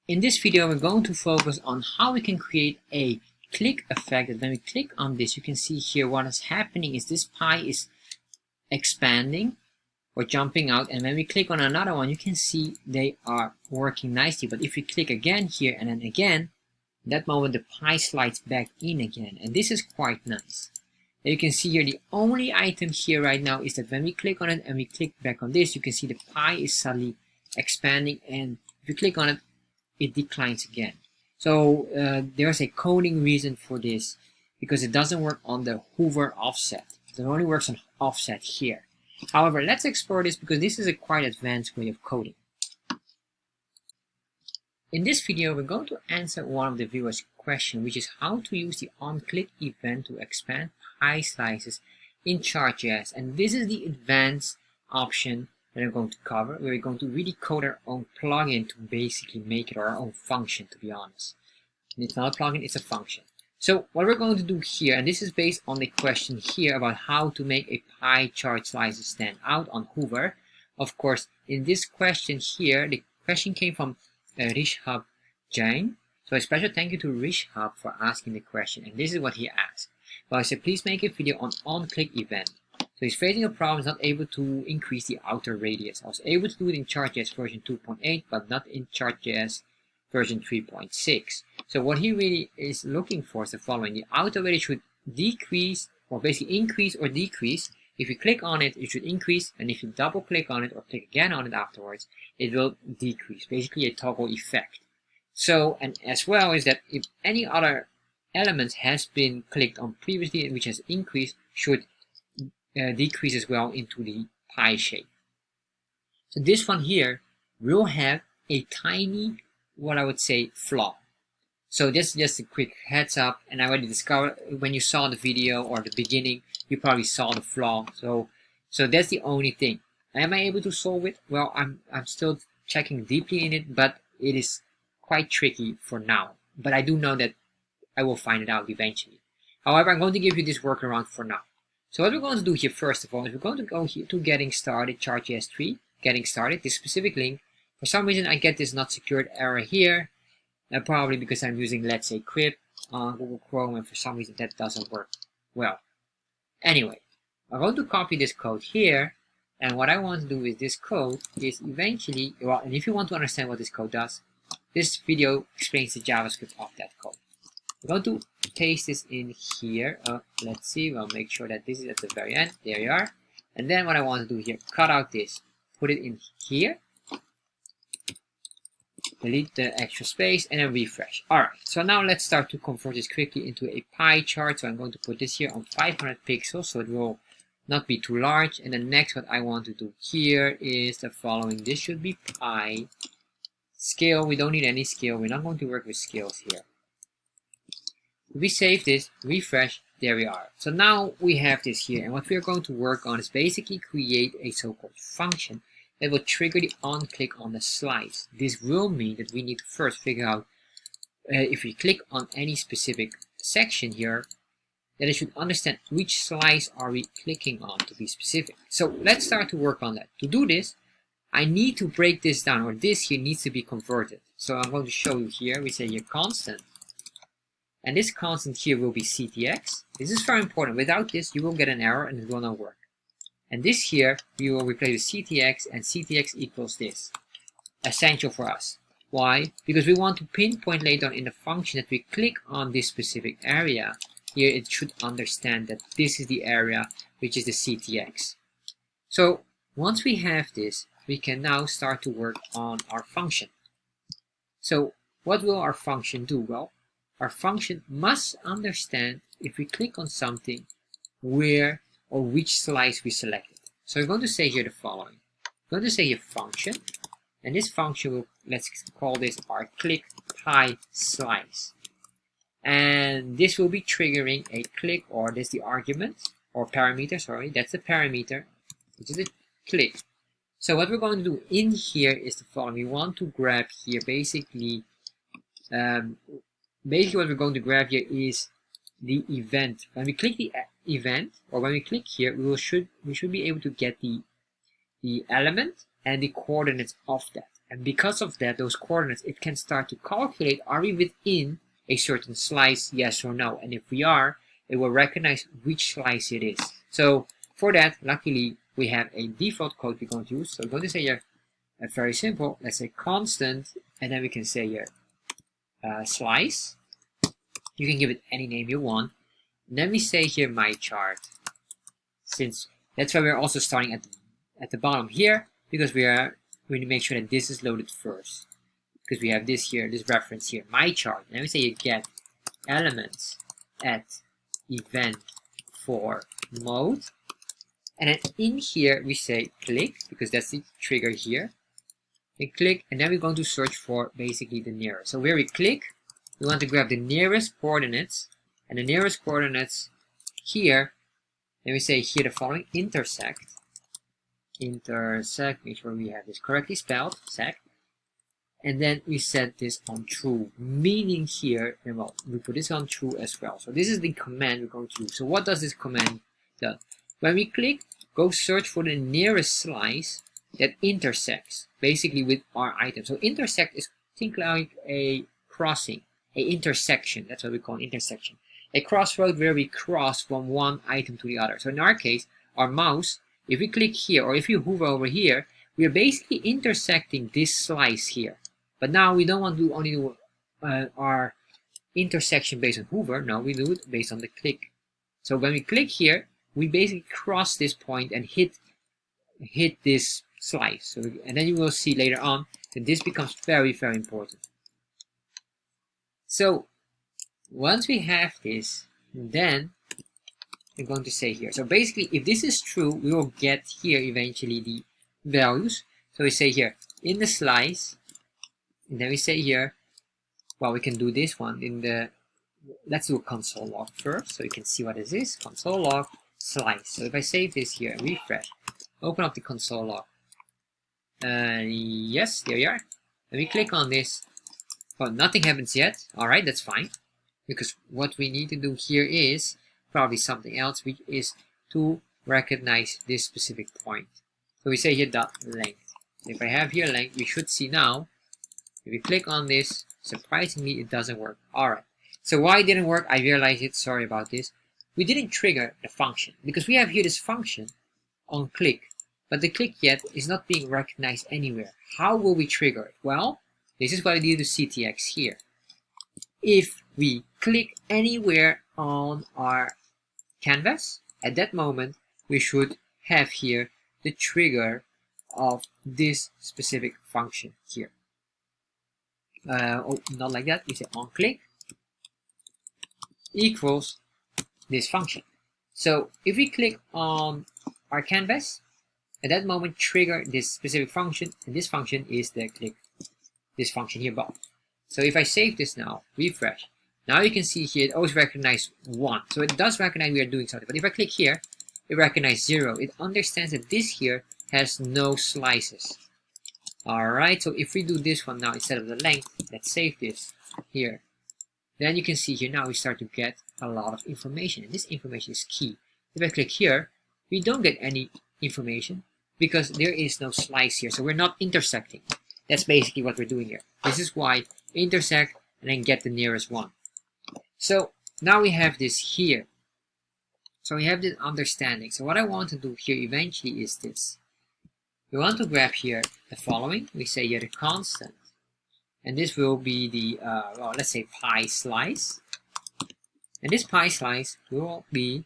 In this video, we're going to focus on how we can create a click effect. That when we click on this, you can see here what is happening is this pie is expanding or jumping out, and when we click on another one, you can see they are working nicely. But if we click again here and then again, at that moment the pie slides back in again, and this is quite nice. And you can see here the only item here right now is that when we click on it and we click back on this, you can see the pie is suddenly expanding, and if you click on it, it declines again. So there's a coding reason for this, because it doesn't work on the hover offset. It only works on offset here. However, let's explore this because this is a quite advanced way of coding. In this video, we're going to answer one of the viewers' questions, which is how to use the Onclick event to expand pie slices in Chartjs. And this is the advanced option that I'm going to cover. We're going to really code our own plugin to basically make it our own function, to be honest. And it's not a plugin, it's a function. So what we're going to do here, and this is based on the question here about how to make a pie chart slices stand out on hover. Of course, in this question here, the question came from Rishabh Jain. So a special thank you to Rishabh for asking the question, and this is what he asked. Well, I said, please make a video on Onclick event. So he's facing a problem, he's not able to increase the outer radius. I was able to do it in Chartjs version 2.8, but not in Chartjs version 3.6. So what he really is looking for is the following. The outer radius should decrease, or basically increase or decrease. If you click on it, it should increase, and if you double click on it or click again on it afterwards, it will decrease. Basically a toggle effect. So, and as well is that if any other element has been clicked on previously and which has increased, should decrease as well into the pie shape. So this one here will have a tiny, what I would say, flaw. So this is just a quick heads up, and I already discovered when you saw the video or the beginning, you probably saw the flaw. So that's the only thing. Am I able to solve it? Well, I'm still checking deeply in it, but it is quite tricky for now. But I do know that I will find it out eventually. However, I'm going to give you this workaround for now. So what we're going to do here first of all is we're going to go here to Getting Started, Chartjs 3, Getting Started, this specific link. For some reason I get this not secured error here, probably because I'm using, let's say, Crypt on Google Chrome, and for some reason that doesn't work well. Anyway, I'm going to copy this code here, and what I want to do with this code is eventually, well, and if you want to understand what this code does, this video explains the JavaScript of that code. We're going to paste this in here. Let's see, we'll make sure that this is at the very end. There you are. And then what I want to do here, cut out this, put it in here, delete the extra space, and then refresh. Alright, so now let's start to convert this quickly into a pie chart. So I'm going to put this here on 500 pixels, so it will not be too large. And then next, what I want to do here is the following. This should be pie. Scale, we don't need any scale. We're not going to work with scales here. We save this, refresh, there we are. So now we have this here, and what we're going to work on is basically create a so-called function that will trigger the on-click on the slice. This will mean that we need to first figure out if we click on any specific section here, that it should understand which slice are we clicking on to be specific. So let's start to work on that. To do this, I need to break this down, or this here needs to be converted. So I'm going to show you here. We say here constant. And this constant here will be CTX. This is very important. Without this, you will get an error and it will not work. And this here, we will replace with CTX, and CTX equals this. Essential for us. Why? Because we want to pinpoint later on in the function that we click on this specific area. Here it should understand that this is the area which is the CTX. So once we have this, we can now start to work on our function. So what will our function do? Well, our function must understand if we click on something where or which slice we selected. So we're going to say here the following. We're going to say here function, and this function will, let's call this our click pie slice. And this will be triggering a click, or this is the argument, or parameter, sorry, that's the parameter, which is the click. So what we're going to do in here is the following. We want to grab here basically what we're going to grab here is the event. When we click the event, or when we click here, we should be able to get the element and the coordinates of that. And because of that, those coordinates, it can start to calculate, are we within a certain slice, yes or no? And if we are, it will recognize which slice it is. So for that, luckily, we have a default code we're going to use. So we're going to say here, very simple, let's say constant, and then we can say here, slice. You can give it any name you want. And then we say here, my chart. Since that's why we're also starting at the bottom here, because we need to make sure that this is loaded first. Because we have this here, this reference here, my chart. And then we say you get elements at event for mode. And then in here we say click, because that's the trigger here. We click, and then we're going to search for basically the nearest. So where we click, we want to grab the nearest coordinates, and the nearest coordinates here, then we say here the following, intersect, make sure we have this correctly spelled, sect, and then we set this on true, meaning here, and well, we put this on true as well. So this is the command we're going to use. So what does this command do? When we click, go search for the nearest slice that intersects basically with our item. So intersect is, think like a crossing, a intersection. That's what we call an intersection. A crossroad where we cross from one item to the other. So in our case, our mouse, if we click here or if you hover over here, we are basically intersecting this slice here. But now we don't want to only do our intersection based on hover. No, we do it based on the click. So when we click here, we basically cross this point and hit this slice. So, and then you will see later on that this becomes very, very important. So once we have this, then we're going to say here. So basically, if this is true, we will get here eventually the values. So we say here in the slice, and then we say here, well, we can do this one in the, let's do a console log first so you can see what this is. Console log slice. So if I save this here and refresh, open up the console log. Yes, there you are. Let me click on this. Well, nothing happens yet. Alright, that's fine. Because what we need to do here is probably something else, which is to recognize this specific point. So we say here dot length. If I have here length, we should see now, if we click on this, surprisingly it doesn't work. Alright. So why it didn't work, I realized it, sorry about this. We didn't trigger the function because we have here this function on click, but the click yet is not being recognized anywhere. How will we trigger it? Well, this is what I did to CTX here. If we click anywhere on our canvas, at that moment we should have here the trigger of this specific function here. Oh, not like that. We say Onclick equals this function. So if we click on our canvas, at that moment trigger this specific function, and this function is the click, this function here above. So if I save this now, refresh, now you can see here it always recognizes 1. So it does recognize we are doing something. But if I click here, it recognizes 0. It understands that this here has no slices. Alright, so if we do this one now instead of the length, let's save this here. Then you can see here now we start to get a lot of information, and this information is key. If I click here, we don't get any information because there is no slice here, so we're not intersecting. That's basically what we're doing here. This is why intersect and then get the nearest one. So now we have this here. So we have this understanding. So what I want to do here eventually is this. We want to grab here the following. We say here the constant. And this will be the, well, let's say pi slice. And this pi slice will be,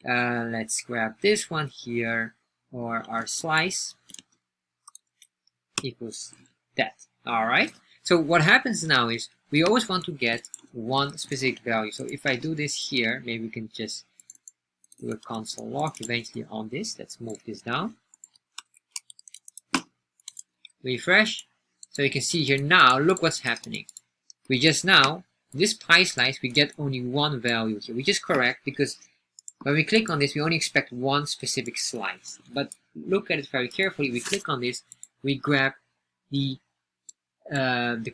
let's grab this one here, or our slice equals that. Alright. So what happens now is we always want to get one specific value. So if I do this here, maybe we can just do a console log eventually on this. Let's move this down. Refresh. So you can see here now, look what's happening. We just now, this pi slice, we get only one value here, which is correct because when we click on this, we only expect one specific slice. But look at it very carefully. We click on this, we grab the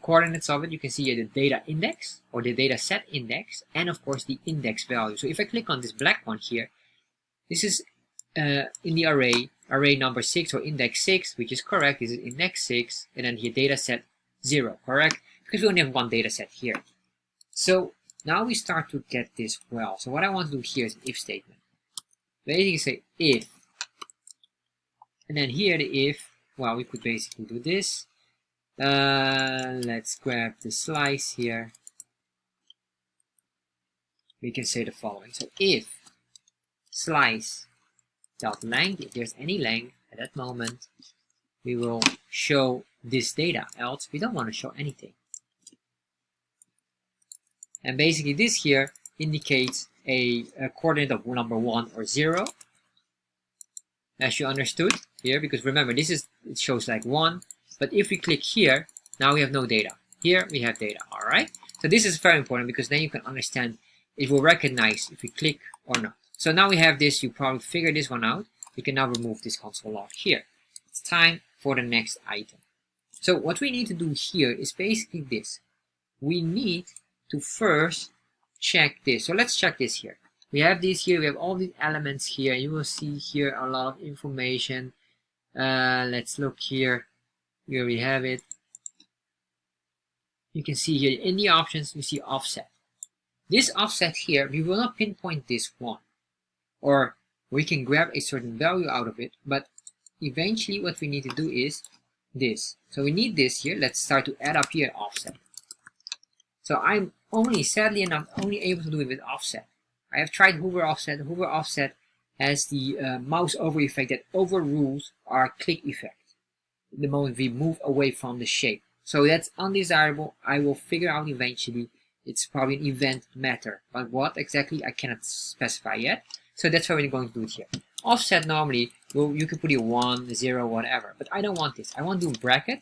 coordinates of it. You can see here the data index or the data set index, and of course the index value. So if I click on this black one here, this is in the array number 6 or index 6, which is correct. This is index 6, and then here data set 0, correct? Because we only have one data set here. So now we start to get this well. So what I want to do here is an if statement. Basically say if, and then here the if, well, we could basically do this. Let's grab the slice here. We can say the following. So if slice dot length, if there's any length at that moment, we will show this data, else we don't want to show anything. And basically this here indicates a coordinate of number 1 or 0, as you understood here, because remember this is, it shows like 1, but if we click here, now we have no data. Here we have data. Alright, so this is very important because then you can understand, it will recognize if we click or not. So now we have this, you probably figured this one out. We can now remove this console log here. It's time for the next item. So what we need to do here is basically this. We need to first check this. So let's check this here. We have these here, we have all these elements here. You will see here a lot of information. Let's look here. Here we have it. You can see here in the options, you see offset. This offset here, we will not pinpoint this one, or we can grab a certain value out of it, but eventually what we need to do is this. So we need this here. Let's start to add up here offset. So I'm only, sadly enough, only able to do it with offset. I have tried hover offset. Hover offset has the mouse over effect that overrules our click effect the moment we move away from the shape. So that's undesirable. I will figure out eventually. It's probably an event matter, but what exactly I cannot specify yet. So that's why we're going to do it here. Offset normally, well, you could put it 1, 0, whatever, but I don't want this. I want to do bracket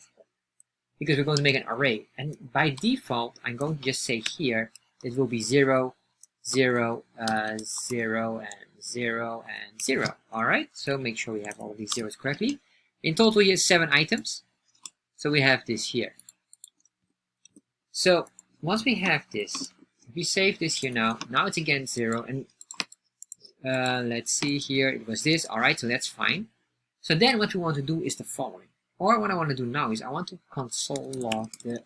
because we're going to make an array. And by default, I'm going to just say here, it will be 0, 0, 0, and 0, and 0. All right, so make sure we have all of these zeros correctly. In total, here 7 items. So we have this here. So once we have this, if we save this here now it's again 0, and let's see here, it was this. All right, so that's fine. So then what we want to do is the following, or what I want to do now is I want to console log the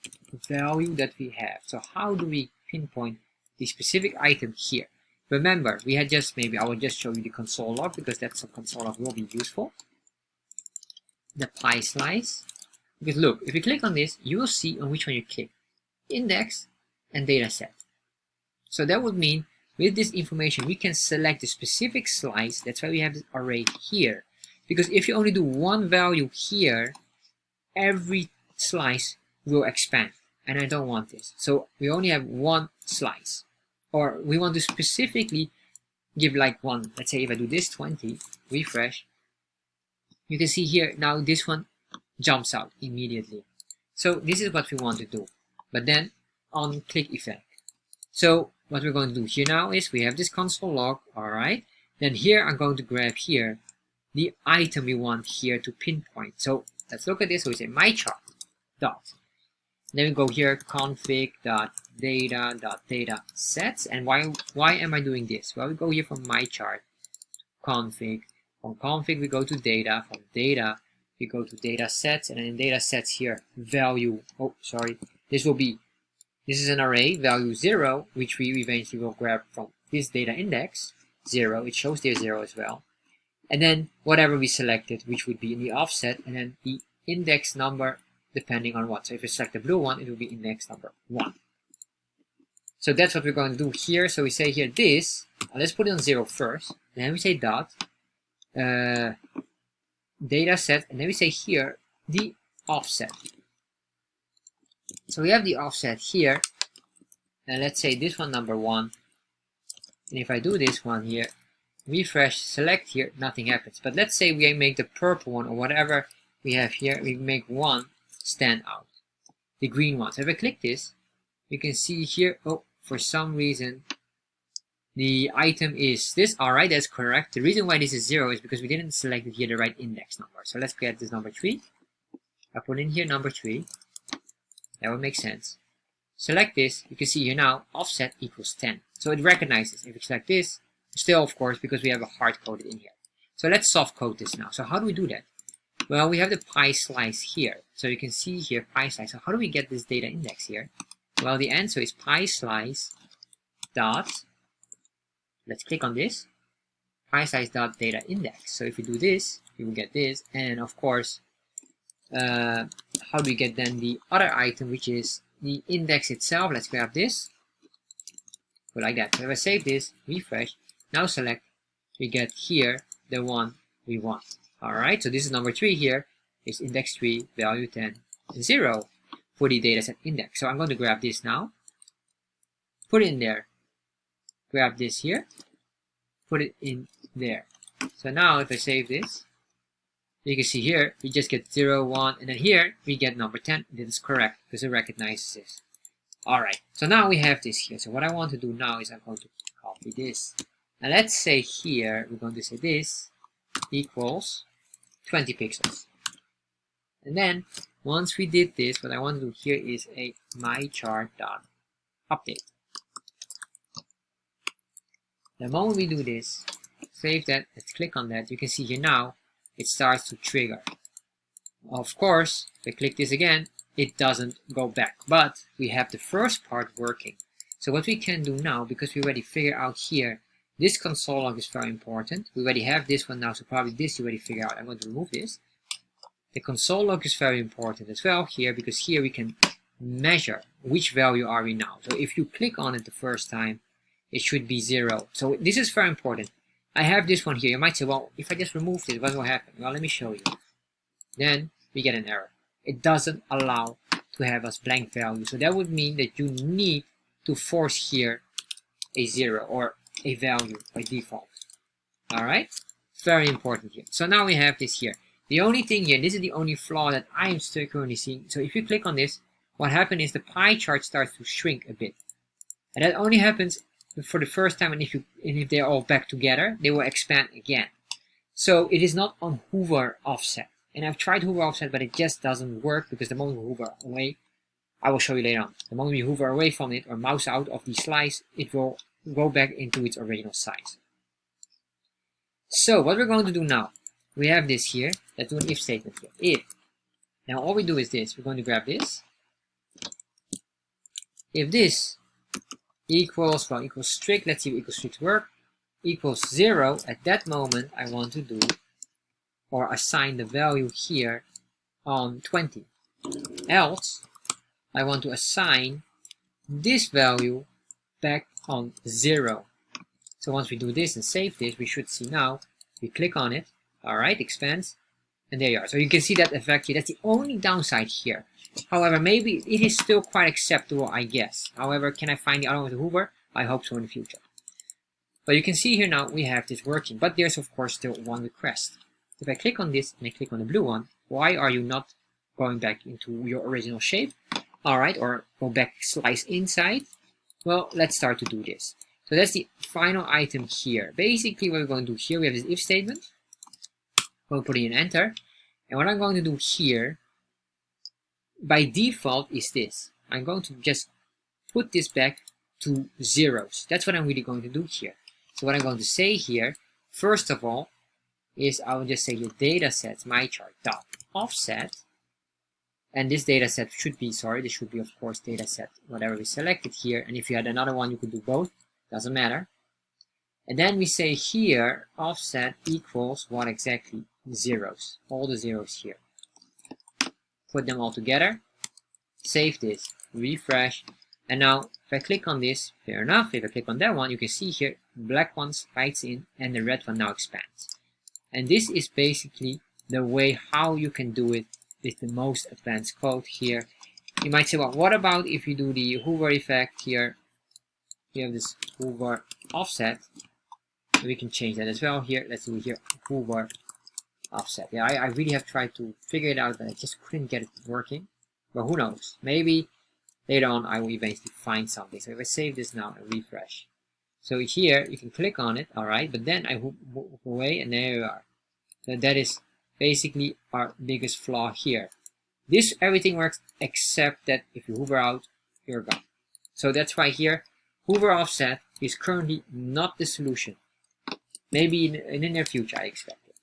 value that we have. So how do we pinpoint the specific item here? Remember, we had just, maybe I will just show you the console log because that's a console log will be useful. The pie slice, because look, if you click on this, you will see on which one you click. Index and data set. So that would mean with this information we can select the specific slice. That's why we have this array here, because if you only do one value here, every slice will expand, and I don't want this. So we only have one slice, or we want to specifically give like one. Let's say if I do this 20, refresh, you can see here now this one jumps out immediately. So this is what we want to do, but then on click effect. So what we're going to do here now is we have this console log. All right, then here I'm going to grab here the item we want here to pinpoint. So let's look at this. So we say my chart dot, then we go here config dot data sets. And why am I doing this? Well, we go here from my chart config. From config we go to data. From data we go to data sets, and then in data sets here value, oh sorry, this is an array value 0, which we eventually will grab from this data index 0. It shows there 0 as well, and then whatever we selected, which would be in the offset, and then the index number depending on what. So if you select the blue one, it will be index number 1. So that's what we're going to do here. So we say here this, let's put it on 0 first, then we say dot data set, and then we say here the offset. So we have the offset here, and let's say this one number 1, and if I do this one here, refresh, select here, nothing happens. But let's say we make the purple one or whatever we have here, we make one stand out, the green one. So if I click this, you can see here, oh, for some reason the item is this. All right, that's correct. The reason why this is 0 is because we didn't select here the right index number. So let's get this number 3. I put in here number 3. That would make sense. Select this. You can see here now offset equals 10. So it recognizes. If you select this, still of course, because we have a hard coded in here. So let's soft code this now. So how do we do that? Well, we have the pie slice here. So you can see here pie slice. So how do we get this data index here? Well, the answer is pie slice dot, let's click on this, pie slice dot data index. So if you do this, you will get this. And of course, how do we get then the other item, which is the index itself? Let's grab this. Go like that. So if I save this, refresh, now select, we get here the one we want. Alright, so this is number 3 here, is index 3, value 10, 0 for the dataset index. So I'm going to grab this now, put it in there, grab this here, put it in there. So now if I save this, you can see here, we just get 0, 1, and then here we get number 10. This is correct because it recognizes this. Alright, so now we have this here. So what I want to do now is I'm going to copy this. And let's say here, we're going to say this equals 20 pixels. And then once we did this, what I want to do here is a mychart.update. The moment we do this, save that, let's click on that, you can see here now it starts to trigger. Of course, if I click this again, it doesn't go back, but we have the first part working. So what we can do now, because we already figured out here, this console log is very important. We already have this one now, so probably this you already figured out. I'm going to remove this. The console log is very important as well here, because here we can measure which value are we now. So if you click on it the first time, it should be 0. So this is very important. I have this one here. You might say, well, if I just remove this, what will happen? Well, let me show you. Then we get an error. It doesn't allow to have us blank value. So that would mean that you need to force here a 0 or a value by default. Alright? Very important here. So now we have this here. The only thing here, this is the only flaw that I am still currently seeing. So if you click on this, what happens is the pie chart starts to shrink a bit. And that only happens for the first time, and if they're all back together, they will expand again. So it is not on hover offset. And I've tried hover offset, but it just doesn't work because the moment we hover away, I will show you later on. The moment we hover away from it or mouse out of the slice, it will go back into its original size. So what we're going to do now, we have this here. Let's do an if statement here. If. Now all we do is this. We're going to grab this. If this equals, well, equals strict, let's see if equals strict work, equals 0, at that moment I want to do or assign the value here on 20. Else, I want to assign this value back on 0. So once we do this and save this, we should see now, we click on it, alright, expands, and there you are. So you can see that effect here. That's the only downside here. However, maybe it is still quite acceptable, I guess. However, can I find the other one with the hover? I hope so in the future. But you can see here now we have this working, but there's of course still one request. If I click on this and I click on the blue one, why are you not going back into your original shape? Alright, or go back slice inside. Well, let's start to do this. So that's the final item here. Basically what we're going to do here, we have this if statement. We'll put in enter. And what I'm going to do here, by default, is this. I'm going to just put this back to zeros. That's what I'm really going to do here. So what I'm going to say here, first of all, is I will just say your datasets mychart.offset. And this dataset should be, this should be of course dataset, whatever we selected here. And if you had another one, you could do both. Doesn't matter. And then we say here, offset equals what exactly? Zeros. All the zeros here. Put them all together. Save this. Refresh. And now, if I click on this, fair enough. If I click on that one, you can see here, black one slides in and the red one now expands. And this is basically the way how you can do it with the most advanced code here. You might say, well, what about if you do the hover effect here? We have this hover offset. We can change that as well here. Let's do here hover offset. Yeah, I really have tried to figure it out, but I just couldn't get it working. But who knows? Maybe later on I will eventually find something. So if I save this now and refresh. So here you can click on it, alright, but then I move away and there you are. So that is basically our biggest flaw here. This everything works except that if you hover out, you're gone. So that's why here hover offset is currently not the solution. Maybe in the near future I expect it.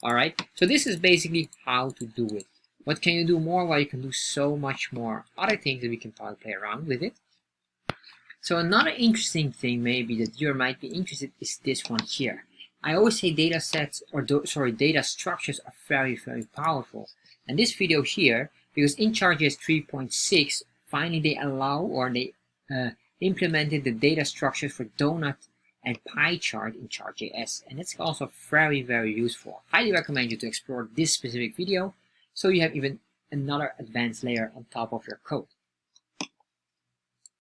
Alright, so this is basically how to do it. What can you do more? Well, you can do so much more other things that we can probably play around with it. So another interesting thing maybe that you might be interested is this one here. I always say data sets, or data structures are very, very powerful. And this video here, because in Chartjs 3.6, finally they allow, or they implemented the data structures for donut and pie chart in Chartjs, and it's also very, very useful. I highly recommend you to explore this specific video so you have even another advanced layer on top of your code.